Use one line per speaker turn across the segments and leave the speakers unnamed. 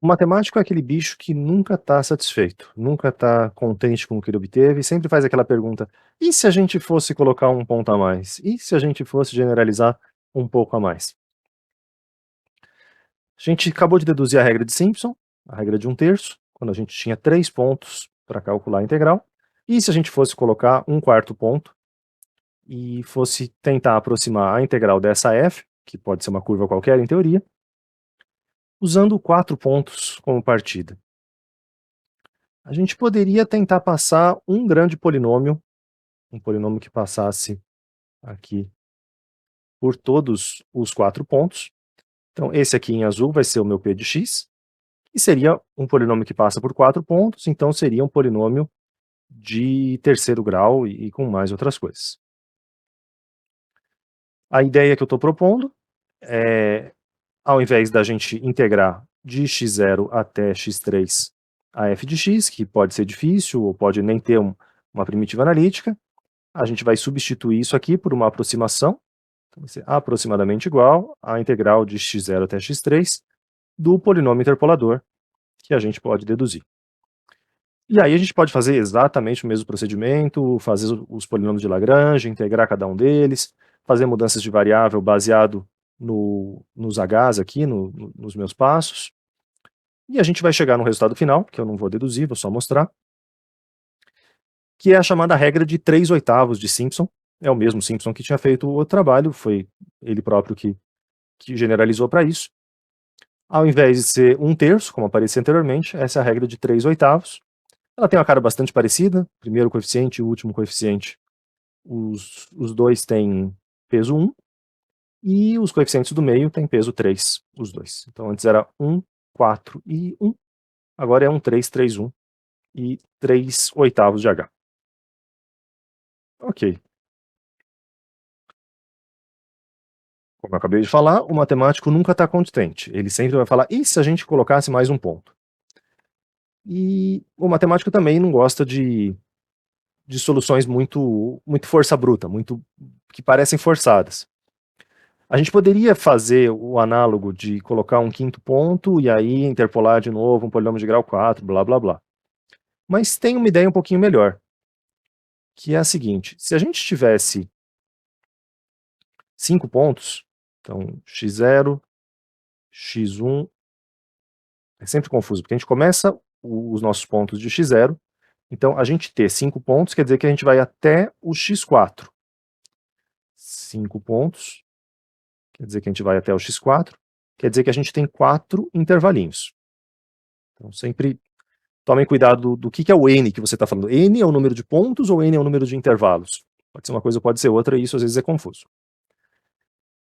O matemático é aquele bicho que nunca está satisfeito, nunca está contente com o que ele obteve, e sempre faz aquela pergunta: "E se a gente fosse colocar um ponto a mais? E se a gente fosse generalizar um pouco a mais?". A gente acabou de deduzir a regra de Simpson, a regra de 1/3, quando a gente tinha 3 pontos para calcular a integral. E se a gente fosse colocar um quarto ponto e fosse tentar aproximar a integral dessa f, que pode ser uma curva qualquer em teoria, usando 4 pontos como partida? A gente poderia tentar passar um grande polinômio, um polinômio que passasse aqui por todos os 4 pontos. Então esse aqui em azul vai ser o meu p de x, e seria um polinômio que passa por 4 pontos, então seria um polinômio de terceiro grau e com mais outras coisas. A ideia que eu estou propondo é, ao invés da gente integrar de x0 até x3 a f de x, que pode ser difícil ou pode nem ter uma primitiva analítica, a gente vai substituir isso aqui por uma aproximação, então vai ser aproximadamente igual à integral de x0 até x3 do polinômio interpolador, que a gente pode deduzir. E aí a gente pode fazer exatamente o mesmo procedimento, fazer os polinômios de Lagrange, integrar cada um deles, fazer mudanças de variável baseado nos Hs aqui, nos meus passos. E a gente vai chegar no resultado final, que eu não vou deduzir, vou só mostrar, que é a chamada regra de 3/8 de Simpson. É o mesmo Simpson que tinha feito o outro trabalho, foi ele próprio que generalizou para isso. Ao invés de ser 1/3, como aparecia anteriormente, essa é a regra de 3/8. Ela tem uma cara bastante parecida, primeiro coeficiente e o último coeficiente, os dois têm peso 1, e os coeficientes do meio têm peso 3, os dois. Então antes era 1, 4 e 1, agora é 1, 3, 3, 1 e 3/8 de H. Ok. Como eu acabei de falar, o matemático nunca está contente. Ele sempre vai falar: e se a gente colocasse mais um ponto? E o matemático também não gosta de soluções muito força bruta, muito que parecem forçadas. A gente poderia fazer o análogo de colocar um quinto ponto e aí interpolar de novo um polinômio de grau 4, blá blá blá. Mas tem uma ideia um pouquinho melhor, que é a seguinte: se a gente tivesse 5 pontos, então x0, x1, é sempre confuso, porque a gente começa os nossos pontos de x0, então a gente ter 5 pontos quer dizer que a gente vai até o x4. 5 pontos, quer dizer que a gente vai até o x4, quer dizer que a gente tem 4 intervalinhos. Então sempre tomem cuidado do que é o n que você está falando. N é o número de pontos ou n é o número de intervalos? Pode ser uma coisa ou pode ser outra, e isso às vezes é confuso.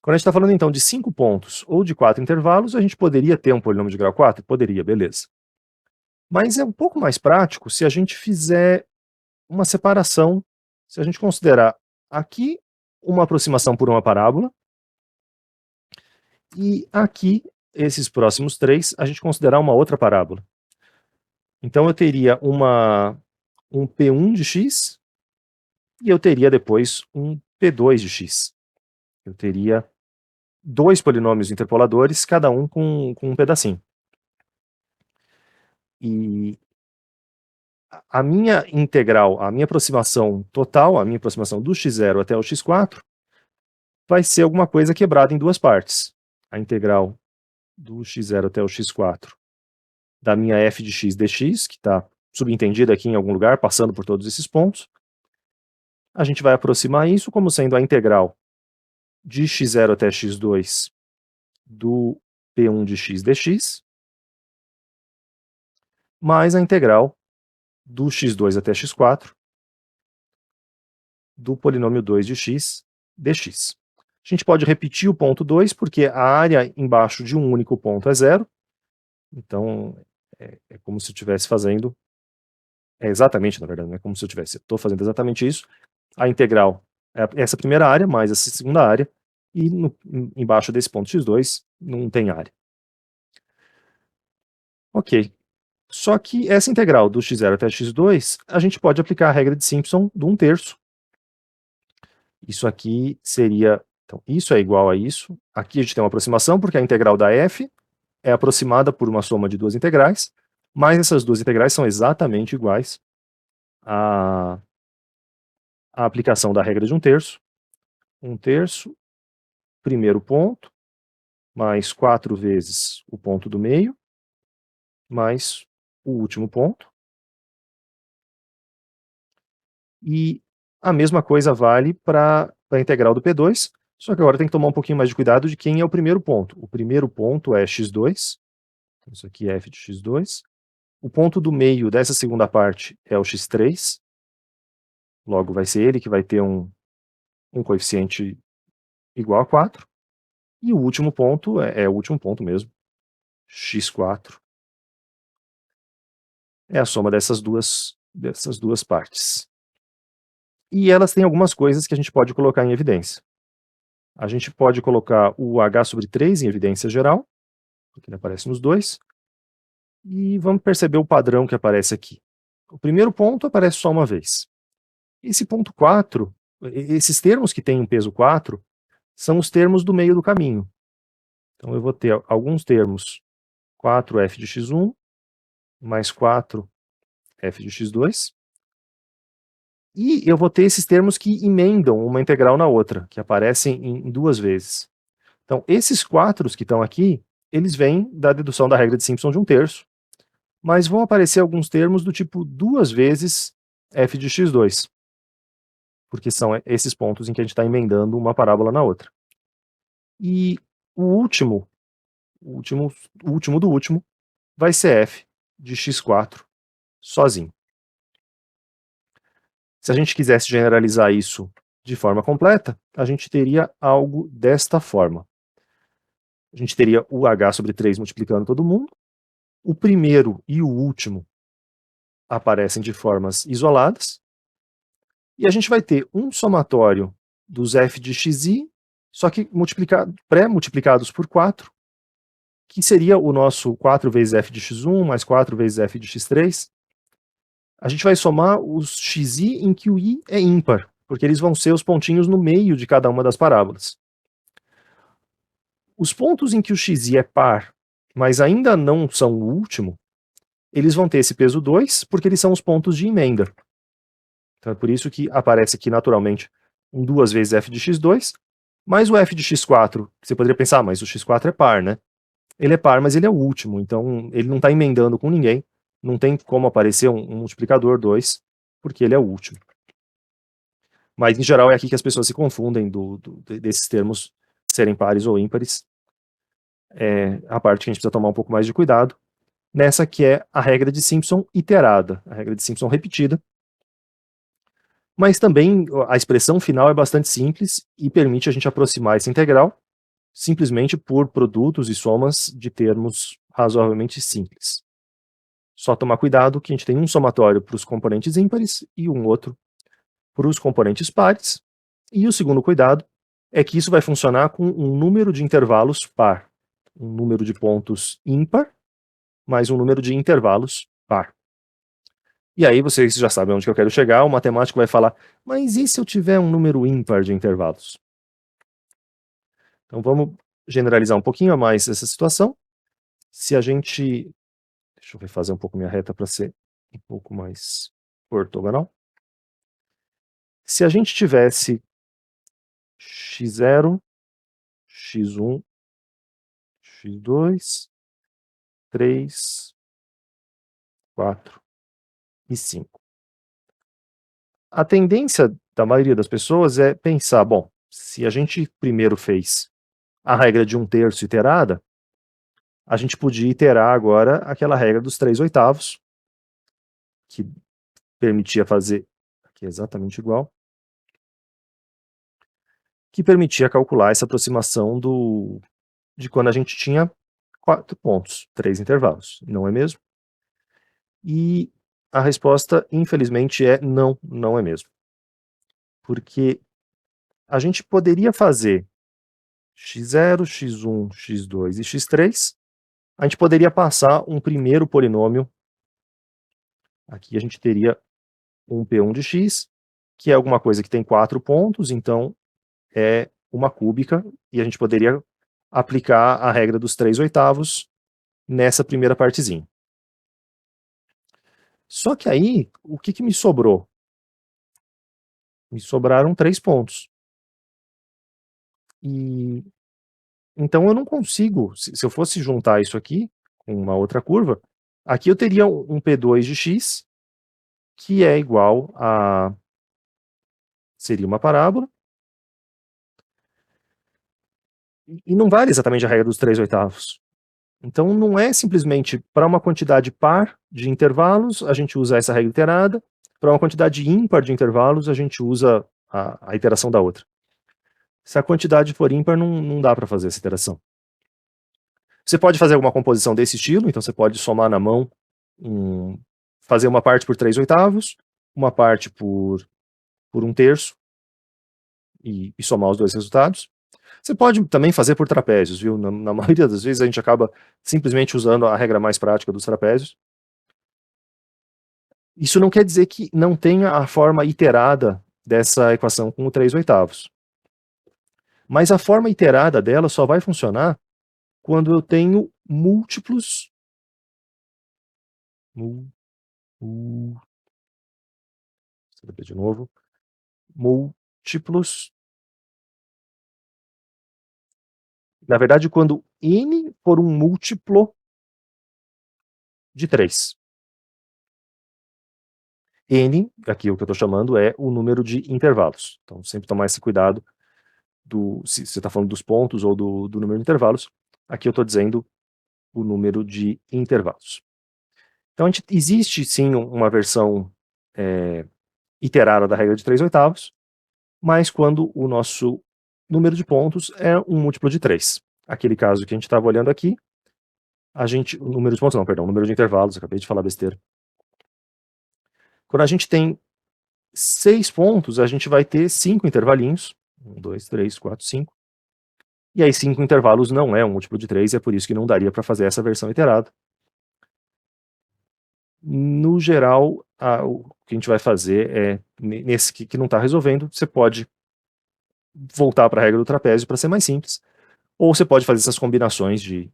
Quando a gente está falando então de 5 pontos ou de 4 intervalos, a gente poderia ter um polinômio de grau 4? Poderia, beleza. Mas é um pouco mais prático se a gente fizer uma separação, se a gente considerar aqui uma aproximação por uma parábola, e aqui, esses próximos 3, a gente considerar uma outra parábola. Então eu teria um P1 de x, e eu teria depois um P2 de x. Eu teria 2 polinômios interpoladores, cada um com um pedacinho. E a minha integral, a minha aproximação total, a minha aproximação do x0 até o x4, vai ser alguma coisa quebrada em duas partes. A integral do x0 até o x4 da minha f de x dx, que está subentendida aqui em algum lugar, passando por todos esses pontos. A gente vai aproximar isso como sendo a integral de x0 até x2 do P1 de x dx, mais a integral do x2 até x4 do polinômio 2 de x dx. A gente pode repetir o ponto 2, porque a área embaixo de um único ponto é zero, então é como se eu estivesse fazendo, exatamente, na verdade, não é como se eu tivesse, estou fazendo exatamente isso, a integral é essa primeira área mais essa segunda área, e embaixo desse ponto x2 não tem área. Ok. Só que essa integral do x0 até x2, a gente pode aplicar a regra de Simpson do 1/3. Isso aqui seria, então isso é igual a isso. Aqui a gente tem uma aproximação, porque a integral da f é aproximada por uma soma de duas integrais, mas essas duas integrais são exatamente iguais à aplicação da regra de 1/3. 1/3, primeiro ponto, mais 4 vezes o ponto do meio, mais o último ponto. E a mesma coisa vale para a integral do P2, só que agora tem que tomar um pouquinho mais de cuidado de quem é o primeiro ponto. O primeiro ponto é x2, então isso aqui é f de x2. O ponto do meio dessa segunda parte é o x3, logo vai ser ele que vai ter um coeficiente igual a 4. E o último ponto é o último ponto mesmo, x4. É a soma dessas duas partes. E elas têm algumas coisas que a gente pode colocar em evidência. A gente pode colocar o h/3 em evidência geral, porque ele aparece nos dois, e vamos perceber o padrão que aparece aqui. O primeiro ponto aparece só uma vez. Esse ponto 4, esses termos que têm um peso 4, são os termos do meio do caminho. Então eu vou ter alguns termos 4f de x1 mais 4f de x2, e eu vou ter esses termos que emendam uma integral na outra, que aparecem em duas vezes. Então esses 4 que estão aqui, eles vêm da dedução da regra de Simpson de 1/3, mas vão aparecer alguns termos do tipo 2 vezes f de x2, porque são esses pontos em que a gente está emendando uma parábola na outra. E o último do último, vai ser f de x4 sozinho. Se a gente quisesse generalizar isso de forma completa, a gente teria algo desta forma. A gente teria o h/3 multiplicando todo mundo, o primeiro e o último aparecem de formas isoladas, e a gente vai ter um somatório dos f de xi, só que pré-multiplicados por 4, que seria o nosso 4 vezes f de x1 mais 4 vezes f de x3. A gente vai somar os xi em que o i é ímpar, porque eles vão ser os pontinhos no meio de cada uma das parábolas. Os pontos em que o xi é par, mas ainda não são o último, eles vão ter esse peso 2, porque eles são os pontos de emenda. Então é por isso que aparece aqui naturalmente um 2 vezes f de x2, mais o f de x4, você poderia pensar, mas o x4 é par, né? Ele é par, mas ele é o último, então ele não está emendando com ninguém, não tem como aparecer um multiplicador 2, porque ele é o último. Mas, em geral, é aqui que as pessoas se confundem desses termos serem pares ou ímpares. É a parte que a gente precisa tomar um pouco mais de cuidado, nessa que é a regra de Simpson iterada, a regra de Simpson repetida. Mas também a expressão final é bastante simples e permite a gente aproximar essa integral simplesmente por produtos e somas de termos razoavelmente simples. Só tomar cuidado que a gente tem um somatório para os componentes ímpares e um outro para os componentes pares, e o segundo cuidado é que isso vai funcionar com um número de intervalos par, um número de pontos ímpar, mais um número de intervalos par. E aí vocês já sabem onde que eu quero chegar, o matemático vai falar, mas e se eu tiver um número ímpar de intervalos? Então vamos generalizar um pouquinho a mais essa situação. Se a gente... Deixa eu refazer um pouco minha reta para ser um pouco mais ortogonal. Se a gente tivesse x0, x1, x2, 3, 4 e 5. A tendência da maioria das pessoas é pensar, bom, se a gente primeiro fez a regra de 1/3 iterada, a gente podia iterar agora aquela regra dos 3/8, que permitia fazer, aqui é exatamente igual, que permitia calcular essa aproximação de quando a gente tinha 4 pontos, 3 intervalos, não é mesmo? E a resposta, infelizmente, é não, não é mesmo. Porque a gente poderia fazer x0, x1, x2 e x3, a gente poderia passar um primeiro polinômio, aqui a gente teria um P1 de x, que é alguma coisa que tem 4 pontos, então é uma cúbica, e a gente poderia aplicar a regra dos 3/8 nessa primeira partezinha. Só que aí, o que me sobrou? Me sobraram 3 pontos. E então eu não consigo, se eu fosse juntar isso aqui com uma outra curva, aqui eu teria um P2 de x, que é igual a, seria uma parábola, e não vale exatamente a regra dos 3/8. Então não é simplesmente para uma quantidade par de intervalos, a gente usa essa regra iterada, para uma quantidade ímpar de intervalos, a gente usa a iteração da outra. Se a quantidade for ímpar, não dá para fazer essa iteração. Você pode fazer alguma composição desse estilo, então você pode somar na mão, fazer uma parte por 3/8, uma parte por 1/3, e somar os dois resultados. Você pode também fazer por trapézios, viu? Na maioria das vezes a gente acaba simplesmente usando a regra mais prática dos trapézios. Isso não quer dizer que não tenha a forma iterada dessa equação com o 3/8. Mas a forma iterada dela só vai funcionar quando eu tenho múltiplos. De novo. Múltiplos. Na verdade, quando n for um múltiplo de 3. N, aqui o que eu estou chamando é o número de intervalos. Então, sempre tomar esse cuidado se você está falando dos pontos ou do número de intervalos. Aqui eu estou dizendo o número de intervalos. Então, existe sim uma versão iterada da regra de 3/8, mas quando o nosso número de pontos é um múltiplo de 3. Aquele caso que a gente estava olhando aqui, o número de pontos não, perdão, o número de intervalos, acabei de falar besteira. Quando a gente tem 6 pontos, a gente vai ter 5 intervalinhos. 1, 2, 3, 4, 5. E aí 5 intervalos não é um múltiplo de 3, é por isso que não daria para fazer essa versão iterada. No geral, o que a gente vai fazer é, nesse que não está resolvendo, você pode voltar para a regra do trapézio para ser mais simples, ou você pode fazer essas combinações de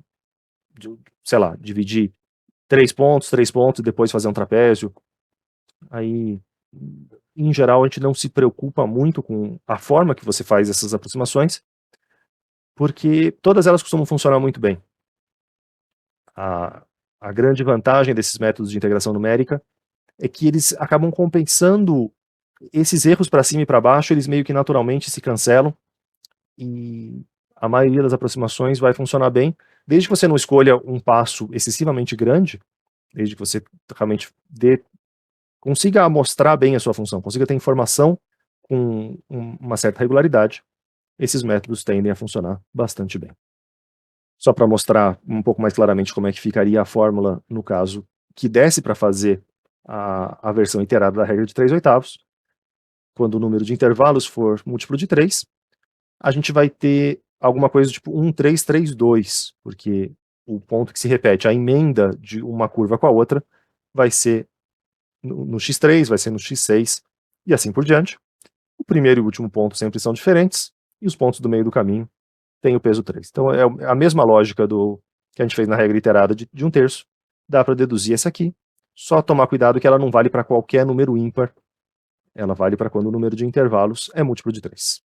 sei lá, dividir 3 pontos, e depois fazer um trapézio. Aí, em geral, a gente não se preocupa muito com a forma que você faz essas aproximações, porque todas elas costumam funcionar muito bem. A grande vantagem desses métodos de integração numérica é que eles acabam compensando esses erros para cima e para baixo, eles meio que naturalmente se cancelam, e a maioria das aproximações vai funcionar bem, desde que você não escolha um passo excessivamente grande, desde que você realmente consiga mostrar bem a sua função, consiga ter informação com uma certa regularidade, esses métodos tendem a funcionar bastante bem. Só para mostrar um pouco mais claramente como é que ficaria a fórmula no caso que desse para fazer a versão iterada da regra de 3/8, quando o número de intervalos for múltiplo de 3, a gente vai ter alguma coisa tipo 1, 3, 3, 2, porque o ponto que se repete, a emenda de uma curva com a outra, vai ser no x3, vai ser no x6, e assim por diante. O primeiro e o último ponto sempre são diferentes, e os pontos do meio do caminho têm o peso 3. Então é a mesma lógica que a gente fez na regra iterada de 1/3, dá para deduzir essa aqui, só tomar cuidado que ela não vale para qualquer número ímpar, ela vale para quando o número de intervalos é múltiplo de 3.